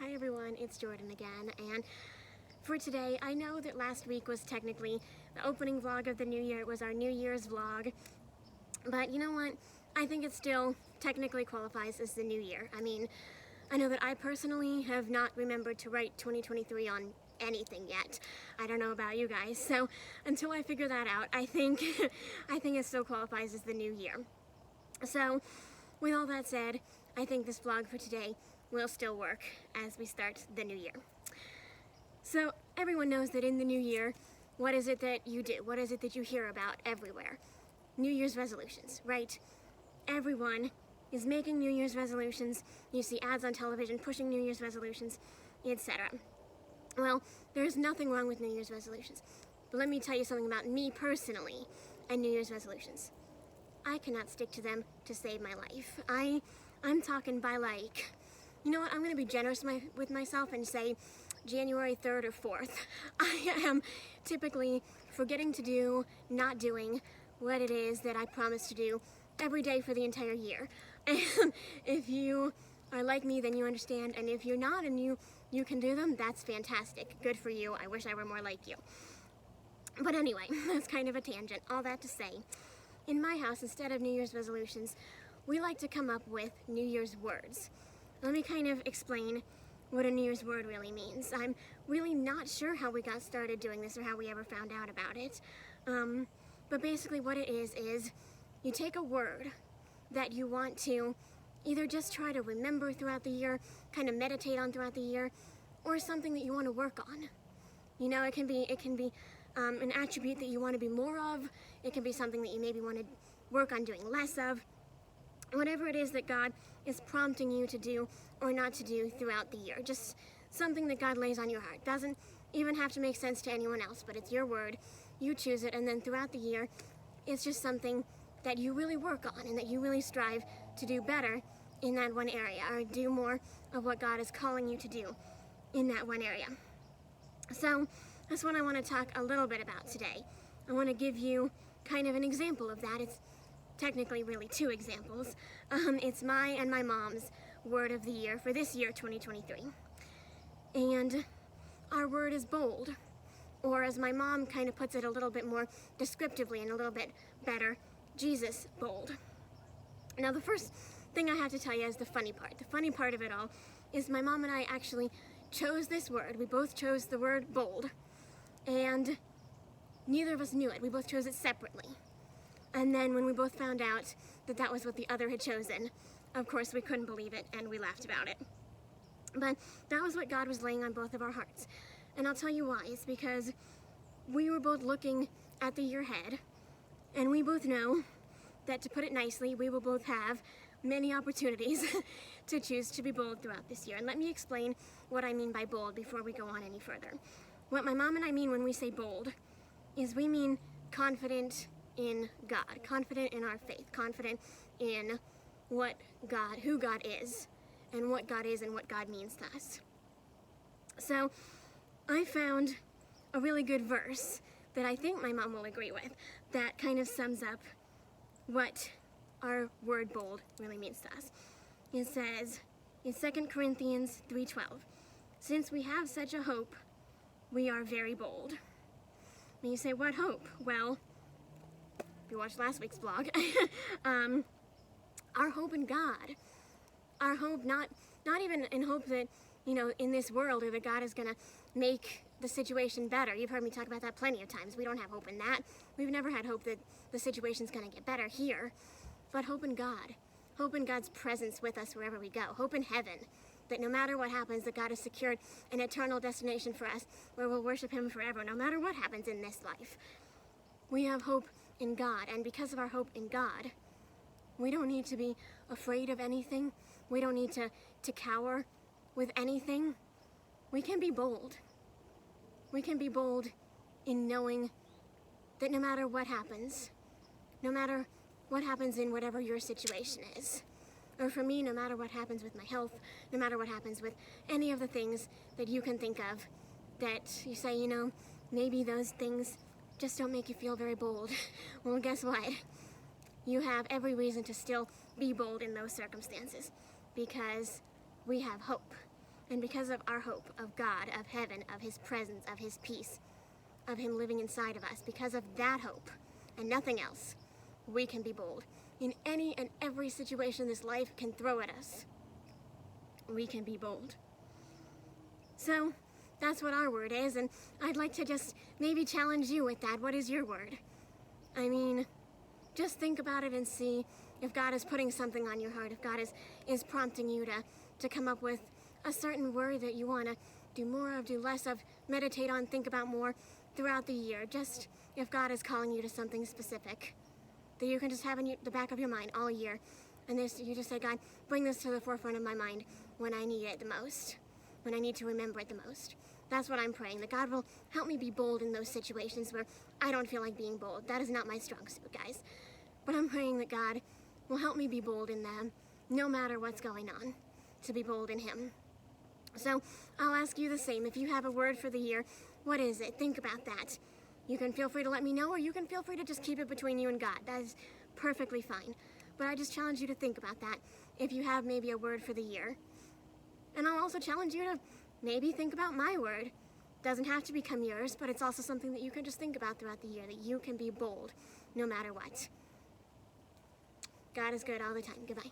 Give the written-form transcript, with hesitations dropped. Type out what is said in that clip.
Hi everyone, it's Jordan again, and for today, I know that last week was technically the opening vlog of the new year. It was our New Year's vlog, but you know what? I think it still technically qualifies as the new year. I mean, I know that I personally have not remembered to write 2023 on anything yet. I don't know about you guys, so until I figure that out, I think it still qualifies as the new year. So, with all that said, I think this vlog for today will still work as we start the new year. So, everyone knows that in the new year, what is it that you do? What is it that you hear about everywhere? New Year's resolutions, right? Everyone is making New Year's resolutions. You see ads on television pushing New Year's resolutions, etc. Well, there's nothing wrong with New Year's resolutions. But let me tell you something about me personally and New Year's resolutions. I cannot stick to them to save my life. I'm talking by like, you know what, I'm going to be generous with myself and say January 3rd or 4th. I am typically forgetting to do, not doing what it is that I promise to do every day for the entire year. And if you are like me, then you understand. And if you're not and you can do them, that's fantastic. Good for you. I wish I were more like you. But anyway, that's kind of a tangent. All that to say, in my house, instead of New Year's resolutions, we like to come up with New Year's words. Let me kind of explain what a New Year's word really means. I'm really not sure how we got started doing this or how we ever found out about it. But basically what it is you take a word that you want to either just try to remember throughout the year, kind of meditate on throughout the year, or something that you want to work on. You know, it can be an attribute that you want to be more of. It can be something that you maybe want to work on doing less of. Whatever it is that God is prompting you to do or not to do throughout the year. Just something that God lays on your heart. Doesn't even have to make sense to anyone else, but it's your word. You choose it, and then throughout the year, it's just something that you really work on and that you really strive to do better in that one area, or do more of what God is calling you to do in that one area. So that's what I want to talk a little bit about today. I want to give you kind of an example of that. It's technically really two examples. It's my and my mom's word of the year for this year, 2023. And our word is bold, or as my mom kind of puts it a little bit more descriptively and a little bit better, Jesus bold. Now the first thing I have to tell you is the funny part. The funny part of it all is my mom and I actually chose this word. We both chose the word bold, and neither of us knew it. We both chose it separately. And then when we both found out that that was what the other had chosen, of course we couldn't believe it and we laughed about it. But that was what God was laying on both of our hearts. And I'll tell you why. It's because we were both looking at the year ahead, and we both know that, to put it nicely, we will both have many opportunities to choose to be bold throughout this year. And let me explain what I mean by bold before we go on any further. What my mom and I mean when we say bold is we mean confident in God, confident in our faith, confident in who God is, and what God is and what God means to us. So I found a really good verse that I think my mom will agree with that kind of sums up what our word bold really means to us. It says in 2 Corinthians 3:12, "Since we have such a hope, we are very bold." And you say, what hope? Well, if you watched last week's vlog, our hope in God. Our hope, not even in hope that, you know, in this world, or that God is going to make the situation better. You've heard me talk about that plenty of times. We don't have hope in that. We've never had hope that the situation's going to get better here. But hope in God. Hope in God's presence with us wherever we go. Hope in heaven. That no matter what happens, that God has secured an eternal destination for us where we'll worship Him forever, no matter what happens in this life. We have hope in God, and because of our hope in God, we don't need to be afraid of anything. We don't need to cower with anything. We can be bold. We can be bold in knowing that no matter what happens in whatever your situation is, or for me, no matter what happens with my health, no matter what happens with any of the things that you can think of that you say, you know, maybe those things just don't make you feel very bold. Well, guess what? You have every reason to still be bold in those circumstances, because we have hope. And because of our hope of God, of heaven, of his presence, of his peace, of him living inside of us, because of that hope and nothing else, we can be bold. In any and every situation this life can throw at us, we can be bold. So that's what our word is, and I'd like to just maybe challenge you with that. What is your word? I mean, just think about it and see if God is putting something on your heart, if God is prompting you to come up with a certain word that you want to do more of, do less of, meditate on, think about more throughout the year. Just if God is calling you to something specific that you can just have in the back of your mind all year. And you just say, God, bring this to the forefront of my mind when I need it the most, when I need to remember it the most. That's what I'm praying, that God will help me be bold in those situations where I don't feel like being bold. That is not my strong suit, guys. But I'm praying that God will help me be bold in them, no matter what's going on, to be bold in him. So I'll ask you the same. If you have a word for the year, what is it? Think about that. You can feel free to let me know, or you can feel free to just keep it between you and God. That is perfectly fine. But I just challenge you to think about that if you have maybe a word for the year. And I'll also challenge you to maybe think about my word. Doesn't have to become yours, but it's also something that you can just think about throughout the year, that you can be bold no matter what. God is good all the time. Goodbye.